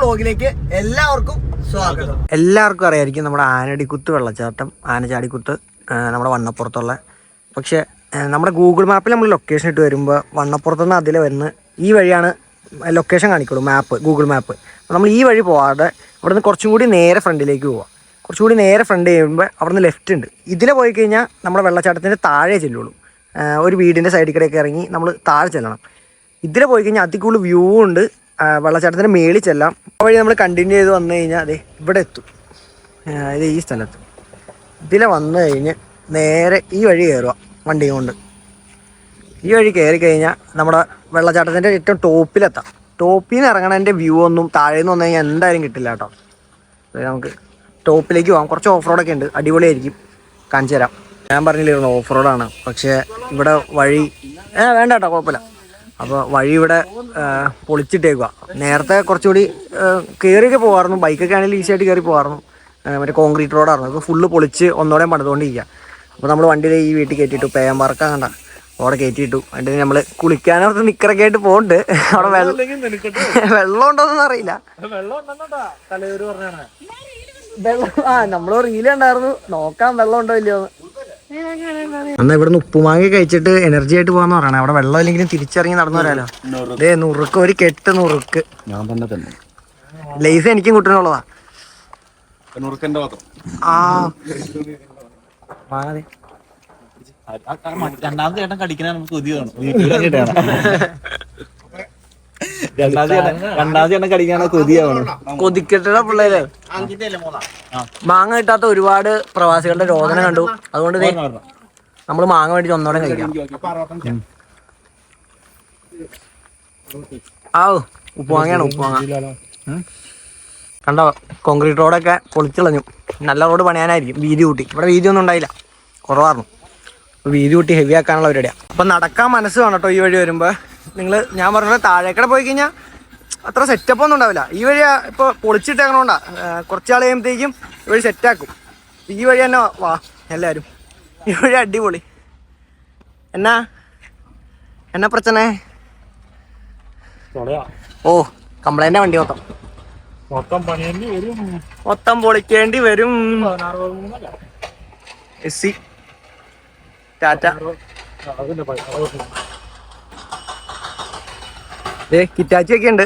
വ്ളോഗിലേക്ക് എല്ലാവർക്കും സ്വാഗതം. എല്ലാവർക്കും അറിയായിരിക്കും നമ്മുടെ ആനടിക്കുത്ത് വെള്ളച്ചാട്ടം, ആനചാടിക്കുത്ത് നമ്മുടെ വണ്ണപ്പുറത്തുള്ള. പക്ഷെ നമ്മുടെ ഗൂഗിൾ മാപ്പിൽ നമ്മൾ ലൊക്കേഷൻ ഇട്ട് വരുമ്പോൾ വണ്ണപ്പുറത്തുനിന്ന് അതിൽ വരുന്ന ഈ വഴിയാണ് ലൊക്കേഷൻ കാണിക്കുള്ളൂ, മാപ്പ്, ഗൂഗിൾ മാപ്പ്. നമ്മൾ ഈ വഴി പോകാതെ അവിടെ നിന്ന് കുറച്ചും കൂടി നേരെ ഫ്രണ്ടിലേക്ക് പോവാം. കുറച്ചുകൂടി നേരെ ഫ്രണ്ട് ചെയ്യുമ്പോൾ അവിടെ നിന്ന് ലെഫ്റ്റ് ഉണ്ട്. ഇതിൽ പോയി കഴിഞ്ഞാൽ നമ്മുടെ വെള്ളച്ചാട്ടത്തിൻ്റെ താഴെ ചെല്ലുള്ളൂ. ഒരു വീടിൻ്റെ സൈഡിൽ കൂടെയൊക്കെ ഇറങ്ങി നമ്മൾ താഴെ ചെല്ലണം. ഇതിൽ പോയി കഴിഞ്ഞാൽ അതിൽ വ്യൂ ഉണ്ട്. വെള്ളച്ചാട്ടത്തിൻ്റെ മേളിൽ ചെല്ലാം. ആ വഴി നമ്മൾ കണ്ടിന്യൂ ചെയ്ത് വന്നു കഴിഞ്ഞാൽ അതെ ഇവിടെ എത്തും. ഇത് ഈ സ്ഥലത്ത് ഇതിലെ വന്നു കഴിഞ്ഞ് നേരെ ഈ വഴി കയറുക വണ്ടിയും കൊണ്ട്. ഈ വഴി കയറി കഴിഞ്ഞാൽ നമ്മുടെ വെള്ളച്ചാട്ടത്തിൻ്റെ ഏറ്റവും ടോപ്പിലെത്താം. ടോപ്പിൽ നിന്ന് ഇറങ്ങണതിൻ്റെ വ്യൂ ഒന്നും താഴെ നിന്ന് വന്നു കഴിഞ്ഞാൽ എന്തായാലും കിട്ടില്ല കേട്ടോ. നമുക്ക് ടോപ്പിലേക്ക് പോകാം. കുറച്ച് ഓഫ് റോഡൊക്കെ ഉണ്ട്, അടിപൊളിയായിരിക്കും. കാണിച്ചു തരാം. ഞാൻ പറഞ്ഞില്ലായിരുന്നു ഓഫ് റോഡാണ്, പക്ഷേ ഇവിടെ വഴി വേണ്ട കേട്ടോ, കുഴപ്പമില്ല. അപ്പോൾ വഴി ഇവിടെ പൊളിച്ചിട്ടേക്കുക. നേരത്തെ കുറച്ചുകൂടി കയറിയൊക്കെ പോകാമായിരുന്നു, ബൈക്കൊക്കെ ആണെങ്കിൽ ഈസിയായിട്ട് കയറി പോകാമായിരുന്നു. മറ്റേ കോൺക്രീറ്റ് റോഡായിരുന്നു. അപ്പോൾ ഫുള്ള് പൊളിച്ച് ഒന്നോടെ പണിതുകൊണ്ടിരിക്കുക. അപ്പോൾ നമ്മൾ വണ്ടിയിൽ ഈ വീട്ടിൽ കയറ്റിയിട്ടു, പേയമ്പാർക്കാൻ കണ്ട അവിടെ കയറ്റിയിട്ടു. അതിൻ്റെ നമ്മൾ കുളിക്കാനകത്ത് നിക്കറൊക്കെ ആയിട്ട് പോകുന്നുണ്ട്. അവിടെ വെള്ളം ഉണ്ടോന്നൊന്നും അറിയില്ല. നമ്മൾ റീലുണ്ടായിരുന്നു, നോക്കാം വെള്ളം ഉണ്ടോ ഇല്ലയോ. അന്ന് ഇവിടുന്ന് ഉപ്പുമാങ്ങ കഴിച്ചിട്ട് എനർജി ആയിട്ട് പോകാന്ന് പറയണേ. അവിടെ വെള്ളം ഇല്ലെങ്കിലും തിരിച്ചിറങ്ങി നടന്നു വരാലോ. അതേ നുറുക്ക്, ഒരു കെട്ട് നുറുക്ക്. ഞാൻ തന്നെ ലേസ് എനിക്കും കുട്ടനുള്ളതാ. രണ്ടാമത്തെ ചേട്ടൻ കടിക്കണ നമുക്ക് കൊതിയാണ്. രണ്ടാമത്തെ ചേട്ടൻ കടിക്കാണ് കൊതിയാണ്. കൊതിക്കെട്ടുള്ള പിള്ളേര് മാങ്ങ കിട്ടാത്ത ഒരുപാട് പ്രവാസികളുടെ രോദന കണ്ടു. അതുകൊണ്ട് നമ്മള് മാങ്ങ മേടിച്ച് ഒന്നോടെ കഴിക്കാം. ഉപ്പുമാങ്ങയാണ്, ഉപ്പുമാങ്ങ. കണ്ടോ, കോൺക്രീറ്റ് റോഡൊക്കെ പൊളിച്ചളഞ്ഞു. നല്ല റോഡ് പണിയാനായിരിക്കും വീതി കൂട്ടി. ഇവിടെ വീതി ഒന്നും ഉണ്ടായില്ല, കുറവായിരുന്നു. വീതി കൂട്ടി ഹെവി ആക്കാനുള്ള പരിപാടിയാണ്. അപ്പം നടക്കാൻ മനസ്സ് വേണം കേട്ടോ. ഈ വഴി വരുമ്പോൾ ഞാൻ പറഞ്ഞത് താഴേക്കടെ പോയി കഴിഞ്ഞാൽ അത്ര സെറ്റപ്പ് ഒന്നും ഉണ്ടാവില്ല. ഈ വഴി ഇപ്പോൾ പൊളിച്ചിട്ടേക്കണോണ്ടാ, കുറച്ചാൾ കഴിയുമ്പോഴത്തേക്കും ഈ വഴി സെറ്റാക്കും. ഈ വഴി തന്നെ വാ എല്ലാവരും. ഈ വഴി അടിപൊളി. എന്നാ പ്രശ്ന? ഓ, കംപ്ലൈൻ്റ് വണ്ടി മൊത്തം പൊളിക്കേണ്ടി വരും. എസ്സി ടാറ്റ കിറ്റാച്ചി ഒക്കെ ഉണ്ട്.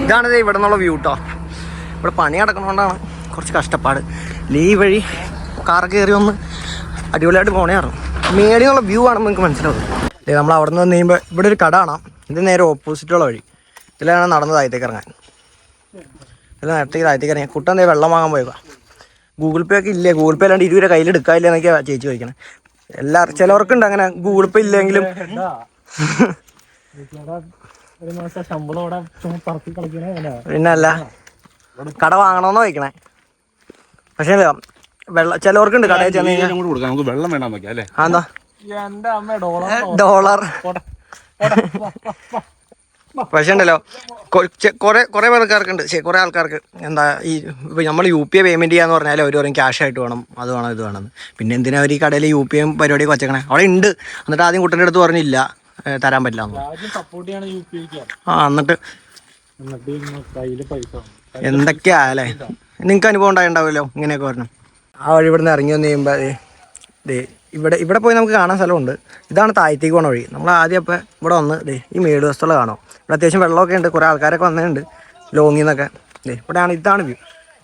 ഇതാണിത് ഇവിടെ നിന്നുള്ള വ്യൂ കേട്ടോ. ഇവിടെ പണി നടക്കണോണ്ടാണ് കുറച്ച് കഷ്ടപ്പാട്. ഈ വഴി കാറൊക്കെ കയറി ഒന്ന് അടിപൊളിയായിട്ട് പോണേയായിരുന്നു. മേളിൽ നിന്നുള്ള വ്യൂ ആണെന്ന് നിങ്ങൾക്ക് മനസ്സിലാവും. നമ്മൾ അവിടെ നിന്ന് വന്ന് കഴിയുമ്പോൾ ഇവിടെ ഒരു കട കാണാം. ഇത് നേരെ ഓപ്പോസിറ്റുള്ള വഴി. ഇതിലാണ് നടന്ന് താഴത്തേക്ക് ഇറങ്ങാൻ. ഇതിൽ നേരത്തേക്ക് താഴത്തേക്ക് ഇറങ്ങാൻ കുട്ടൻ വെള്ളം വാങ്ങാൻ പോയതാ. ഗൂഗിൾ പേ ഒക്കെ ഇല്ലേ? ഗൂഗിൾ പേ അല്ലാണ്ട് 20 രൂപ കയ്യിൽ എടുക്കാനില്ല എന്നൊക്കെയാണ് ചേച്ചി ചോദിക്കണേ. ചിലവർക്കുണ്ട് അങ്ങനെ ഗൂഗിൾ പേ ഇല്ലെങ്കിലും. പിന്നല്ല, കട വാങ്ങണമെന്ന് ചോദിക്കണേ. പക്ഷേ ചിലവർക്കുണ്ട് കടയിൽ ചെന്ന് കഴിഞ്ഞാൽ എന്താ ഡോളർ. പക്ഷേ ഉണ്ടല്ലോ കുറെ പേർക്കാർക്കുണ്ട്, കുറെ ആൾക്കാർക്ക് എന്താ ഈ നമ്മൾ UPI പേയ്മെന്റ് ചെയ്യാന്ന് പറഞ്ഞാൽ അവർ പറയും ക്യാഷ് ആയിട്ട് വേണം, അത് വേണം, ഇത് വേണം. പിന്നെ എന്തിനാ അവർ ഈ കടയിൽ UPI പരിപാടിയൊക്കെ വച്ചേക്കണേ? അവിടെ ഉണ്ട്. എന്നിട്ട് ആദ്യം കുട്ടൻ്റെ അടുത്ത് പറഞ്ഞില്ല, തരാൻ പറ്റില്ല. എന്നിട്ട് എന്തൊക്കെയാ അല്ലേ? നിങ്ങൾക്ക് അനുഭവം ഉണ്ടാവുമല്ലോ ഇങ്ങനെയൊക്കെ പറഞ്ഞു. ആ വഴി ഇവിടെ നിന്ന് ഇറങ്ങി വന്ന് കഴിയുമ്പോൾ ഇവിടെ പോയി നമുക്ക് കാണാൻ സ്ഥലമുണ്ട്. ഇതാണ് താഴത്തേക്ക് പോണ വഴി. നമ്മൾ ആദ്യം അപ്പം ഇവിടെ വന്ന് ഈ മേട് വസ്തുള്ള കാണാം. ഇവിടെ അത്യാവശ്യം വെള്ളമൊക്കെ ഉണ്ട്, കുറേ ആൾക്കാരൊക്കെ വന്നിട്ടുണ്ട് ലോങ്ങിൽ നിന്നൊക്കെ. ഇതാണ് വ്യൂ.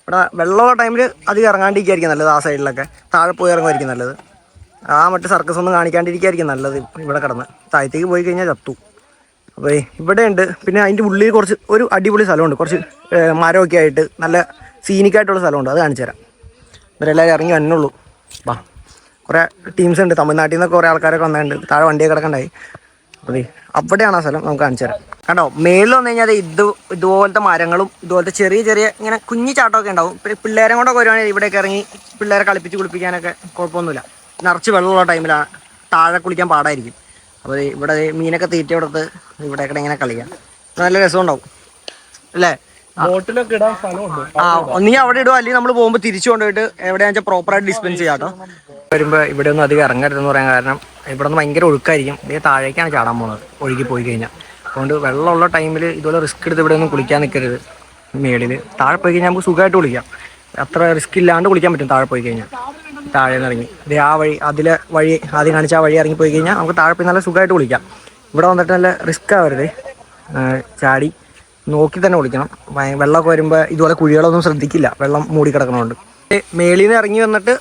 ഇവിടെ വെള്ളമുള്ള ടൈമിൽ അധികം ഇറങ്ങാണ്ടിരിക്കുകയായിരിക്കും നല്ലത്. ആ സൈഡിലൊക്കെ താഴെ പോയി ഇറങ്ങുമായിരിക്കും നല്ലത്. മറ്റേ സർക്കസ് ഒന്നും കാണിക്കാണ്ടിരിക്കുകയായിരിക്കും നല്ലത്. ഇവിടെ കിടന്ന് താഴത്തേക്ക് പോയി കഴിഞ്ഞാൽ ചത്തു. അപ്പോൾ ഇവിടെ ഉണ്ട്. പിന്നെ അതിൻ്റെ ഉള്ളിൽ ഒരു അടിപൊളി സ്ഥലമുണ്ട്. കുറച്ച് മരമൊക്കെ ആയിട്ട് നല്ല സീനിക്കായിട്ടുള്ള സ്ഥലമുണ്ട്. അത് കാണിച്ചു തരാം. ഇവരെല്ലാവരും ഇറങ്ങി വന്നുള്ളൂ. വാ, കുറേ ടീംസ് ഉണ്ട്. തമിഴ്നാട്ടിൽ നിന്നൊക്കെ കുറേ ആൾക്കാരൊക്കെ വന്നിട്ടുണ്ട്. താഴെ വണ്ടിയൊക്കെ കിടക്കണ്ടായി. അപ്പോൾ അവിടെയാണ് ആ സ്ഥലം. നമുക്ക് കാണിച്ചു തരാം. കണ്ടോ, മേളിൽ വന്നു കഴിഞ്ഞാൽ ഇതുപോലത്തെ മരങ്ങളും ഇതുപോലത്തെ ചെറിയ ചെറിയ ഇങ്ങനെ കുഞ്ഞു ചാട്ടമൊക്കെ ഉണ്ടാവും. പിന്നെ പിള്ളേരെ കൊണ്ടൊക്കെ വരുവാണെങ്കിൽ ഇവിടെയൊക്കെ ഇറങ്ങി പിള്ളേരെ കളിപ്പിച്ച് കുളിപ്പിക്കാനൊക്കെ കുഴപ്പമൊന്നുമില്ല. നിറച്ച് വെള്ളമുള്ള ടൈമിലാണ് താഴെ കുളിക്കാൻ പാടായിരിക്കും. അപ്പോൾ ഇവിടെ മീനൊക്കെ തീറ്റ കൊടുത്ത് ഇവിടെയൊക്കെ ഇങ്ങനെ കളിക്കാം. നല്ല രസമുണ്ടാവും അല്ലേ? ബോട്ടിലൊക്കെ ഇടാൻ സ്ഥലമുണ്ട്. ഒന്നെങ്കിൽ അവിടെ ഇടുക, അല്ലെങ്കിൽ നമ്മൾ പോകുമ്പോൾ തിരിച്ചു കൊണ്ടുപോയിട്ട് എവിടെയാണെന്ന് വെച്ചാൽ പ്രോപ്പറായിട്ട് ഡിസ്പെൻസ് ചെയ്യാം കേട്ടോ. വരുമ്പോൾ ഇവിടെ ഒന്നും അധികം ഇറങ്ങരുതെന്ന് പറയാൻ കാരണം ഇവിടെ നിന്ന് ഭയങ്കര ഒഴുക്കായിരിക്കും. ഇതേ താഴേക്കാണ് ചാടാൻ പോകുന്നത് ഒഴുകി പോയി കഴിഞ്ഞാൽ. അതുകൊണ്ട് വെള്ളമുള്ള ടൈമിൽ ഇതുപോലെ റിസ്ക് എടുത്ത് ഇവിടെ ഒന്നും കുളിക്കാൻ നിൽക്കരുത്. മേളിൽ താഴെ പോയി കഴിഞ്ഞാൽ നമുക്ക് സുഖമായിട്ട് കുളിക്കാം. അത്ര റിസ്ക് ഇല്ലാണ്ട് കുളിക്കാൻ പറ്റും താഴെ പോയി കഴിഞ്ഞാൽ. താഴെ നിന്ന് ഇറങ്ങി ഇത് ആ വഴി അതിലെ വഴി ആദ്യം കാണിച്ച ആ വഴി ഇറങ്ങി പോയി കഴിഞ്ഞാൽ നമുക്ക് താഴെ പോയി നല്ല സുഖമായിട്ട് കുളിക്കാം. ഇവിടെ വന്നിട്ട് നല്ല റിസ്ക് ആവരുത്. ചാടി നോക്കി തന്നെ കുളിക്കണം. വെള്ളമൊക്കെ വരുമ്പോൾ ഇതുപോലെ കുഴികളൊന്നും ശ്രദ്ധിക്കില്ല, വെള്ളം മൂടി കിടക്കണോണ്ട്. മേളിൽ നിന്ന് ഇറങ്ങി വന്നിട്ട്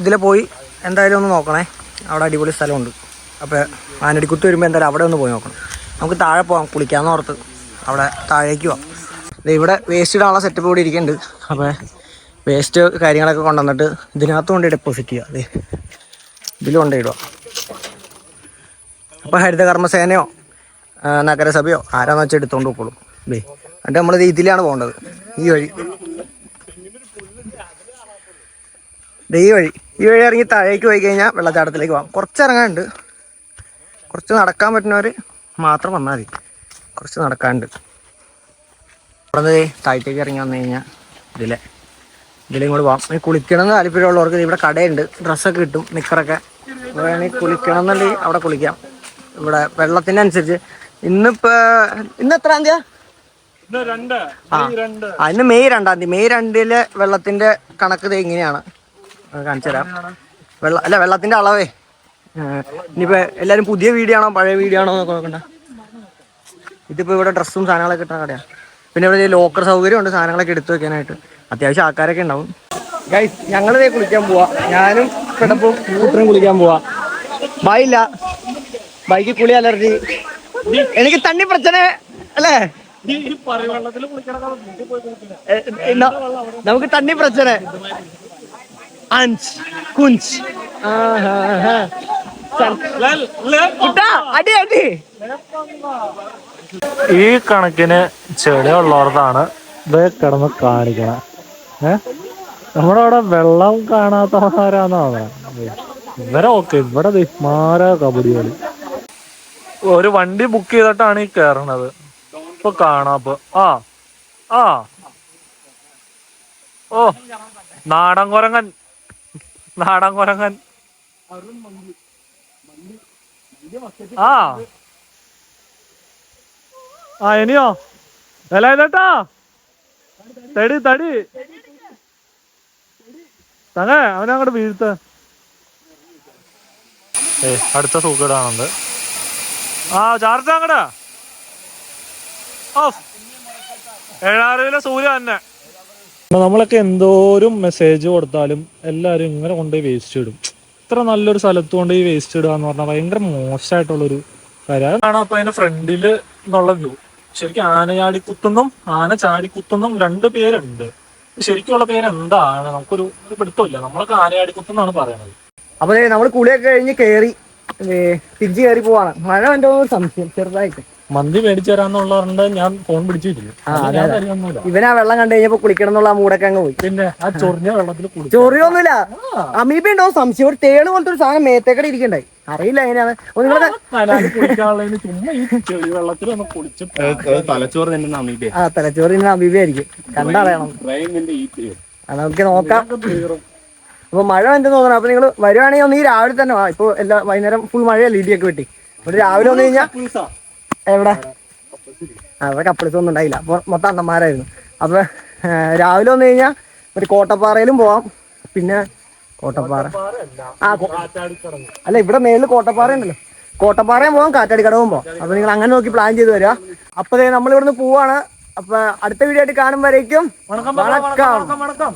ഇതിലെ പോയി എന്തായാലും ഒന്ന് നോക്കണേ. അവിടെ അടിപൊളി സ്ഥലമുണ്ട്. അപ്പോൾ ആനടിക്കുത്ത് വരുമ്പോൾ എന്തായാലും അവിടെ ഒന്ന് പോയി നോക്കണം. നമുക്ക് താഴെ പോകാം കുളിക്കാമെന്ന് ഓർത്ത്. അവിടെ താഴേക്ക് പോവാം. ഇവിടെ വേസ്റ്റ് ഇടാനുള്ള സെറ്റപ്പ് കൂടി ഇരിക്കുന്നുണ്ട്. അപ്പോൾ വേസ്റ്റ് കാര്യങ്ങളൊക്കെ കൊണ്ടുവന്നിട്ട് ഇതിനകത്ത് കൊണ്ട് ഡെപ്പോസിറ്റ് ചെയ്യുക. അതെ ഇതിൽ കൊണ്ടിടുക. അപ്പോൾ ഹരിതകർമ്മസേനയോ നഗരസഭയോ ആരാന്ന് വെച്ചാൽ എടുത്തുകൊണ്ട് പോയിക്കോളും. അതെ എന്നിട്ട് നമ്മളിത് ഇതിലാണ് പോകേണ്ടത്. ഈ വഴി ഈ വഴി ഇറങ്ങി താഴേക്ക് പോയി കഴിഞ്ഞാൽ വെള്ളച്ചാട്ടത്തിലേക്ക് പോകാം. കുറച്ച് ഇറങ്ങാനുണ്ട്. കുറച്ച് നടക്കാൻ പറ്റുന്നവർ മാത്രം വന്നാൽ മതി. കുറച്ച് നടക്കാനുണ്ട്. അവിടെ താഴത്തേക്ക് ഇറങ്ങി വന്നു കഴിഞ്ഞാൽ ഇതിലും കൂടെ പോകാം. കുളിക്കണമെന്ന് താല്പര്യമുള്ളവർക്ക് ഇവിടെ കടയുണ്ട്, ഡ്രസ്സൊക്കെ കിട്ടും, നിക്കറൊക്കെ. വേണമെങ്കിൽ കുളിക്കണം എന്നുണ്ടെങ്കിൽ അവിടെ കുളിക്കാം. ഇവിടെ വെള്ളത്തിൻ്റെ അനുസരിച്ച് ഇന്ന് എത്രാം തീയതിയാ? ഇന്ന് മെയ് 2-ാം തീയതി. മെയ് 2 വെള്ളത്തിന്റെ കണക്ക് ഇങ്ങനെയാണ്. കാണിച്ചു തരാം. വെള്ളത്തിന്റെ അളവേ. ഇനിയിപ്പോ എല്ലാരും പുതിയ വീഡിയോ ആണോ പഴയ വീഡിയോ ആണോ എന്നൊക്കെ നോക്കണ്ട. ഇതിപ്പോ ഇവിടെ ഡ്രസ്സും സാധനങ്ങളൊക്കെ കിട്ടുന്ന കടയാണ്. പിന്നെ ഇവിടെ ലോക്കർ സൗകര്യം ഉണ്ട് സാധനങ്ങളൊക്കെ എടുത്തു വെക്കാനായിട്ട്. അത്യാവശ്യം ആൾക്കാരൊക്കെ ഉണ്ടാവും. ഗൈസ് ഞങ്ങളിതേ കുളിക്കാൻ പോവാ. ഞാനും കിടപ്പും കൂട്ടരും കുളിക്കാൻ പോവാ. ബായില്ല, ബൈക്ക് കുളി അലർജി. എനിക്ക് തണ്ണി പ്രശ്ന അല്ലേ? നമുക്ക് തണ്ണി പ്രശ്ന അടി അടി. ഈ കണക്കിന് ചെളി ഉള്ളവർത്താണ് ഇത് കിടന്ന് കാണിക്കണം. നമ്മുടെ അവിടെ വെള്ളം കാണാത്തവരാന്നാണ് ഇവരെ. ഓക്കെ ഇവിടെ മാര കബഡി കളി. ഒരു വണ്ടി ബുക്ക് ചെയ്തിട്ടാണ് ഈ കയറണത്. ഇപ്പൊ കാണാപ്പൊ ഓ നാടൻ കുരങ്ങൻ ഇനിയോ വിലട്ടാ തടി തങ്ങ അവനെ അങ്ങോട്ട് വീഴ്ത്ത. അടുത്ത സൂക്കേടാണത്. ചാർജ് അങ്ങടാ. ഏഴാറിലെ സൂര്യ തന്നെ. നമ്മളൊക്കെ എന്തോരം മെസ്സേജ് കൊടുത്താലും എല്ലാരും ഇങ്ങനെ കൊണ്ടുപോയി വേസ്റ്റ് ഇടും. ഇത്ര നല്ലൊരു സ്ഥലത്ത് കൊണ്ടുപോയി വേസ്റ്റ് ഇടുക എന്ന് പറഞ്ഞാൽ ഭയങ്കര മോശമായിട്ടുള്ളൊരു കാര്യമാണ്. അപ്പൊ അതിന്റെ ഫ്രണ്ടില് എന്നുള്ള വ്യൂ ശരിക്കും ആനചാടിക്കുത്തെന്നും ആന ചാടിക്കുത്തെന്നും 2 പേരുണ്ട്. ശരിക്കുള്ള പേര് എന്താണ് നമുക്കൊരു പിടുത്തമില്ല. നമ്മളൊക്കെ ആനചാടിക്കുത്തെന്നാണ് പറയണത്. അപ്പൊ നമ്മൾ കുളിയൊക്കെ കഴിഞ്ഞ് കയറി തിരിച്ച് കയറി പോവാണ്. മഴ എന്തോ സംശയം ചെറുതായിട്ട്. മന്തി മേടിച്ചു തരാന്നുള്ളതുകൊണ്ട് ഞാൻ ഫോൺ പിടിച്ചിട്ടില്ല. ഇവനാ വെള്ളം കണ്ടു കഴിഞ്ഞപ്പോ കുളിക്കണം എന്നുള്ള ആ മൂടൊക്കെ അങ്ങ് പോയി. പിന്നെ ആ ചൊറിഞ്ഞ വെള്ളത്തിൽ ചൊറിയൊന്നുമില്ല. അമീബ ഉണ്ടോ സംശയം. ഒരു തേള് പോലത്തെ ഒരു സാധനം മേത്തേക്കടെ ഇരിക്കണ്ടായി. അറിയില്ല എങ്ങനെയാണ്. തലച്ചോറ് തന്നെ അമീബ ആയിരിക്കും. കണ്ടറിയണം. നമുക്ക് നോക്കാം. അപ്പൊ മഴ എന്തെന്ന് തോന്നണം. അപ്പൊ നിങ്ങൾ വരുവാണെങ്കിൽ ഒന്ന് ഈ രാവിലെ തന്നെ വാ. ഇപ്പൊ വൈകുന്നേരം ഫുൾ മഴയല്ല, ഇടിയൊക്കെ വെട്ടി. ഇവിടെ രാവിലെ വന്നു കഴിഞ്ഞാൽ എവിടെ അവിടെ കപ്പിൾസ് ഒന്നും ഉണ്ടായില്ല. അപ്പൊ മൊത്തം അണ്ണന്മാരായിരുന്നു. അപ്പൊ രാവിലെ വന്നു കഴിഞ്ഞാൽ ഒരു കോട്ടപ്പാറയിലും പോവാം. പിന്നെ കോട്ടപ്പാറ അല്ല ഇവിടെ മേളിൽ കോട്ടപ്പാറ ഉണ്ടല്ലോ. കോട്ടപ്പാറയും പോവാം, കാറ്റാടിക്കടവും പോവാം. അപ്പൊ നിങ്ങൾ അങ്ങനെ നോക്കി പ്ലാൻ ചെയ്ത് വരിക. അപ്പൊ നമ്മൾ ഇവിടുന്ന് പോവാണ്. അപ്പൊ അടുത്ത വീഡിയോ ആയിട്ട് കാണുമ്പോഴേക്കും വണക്കം.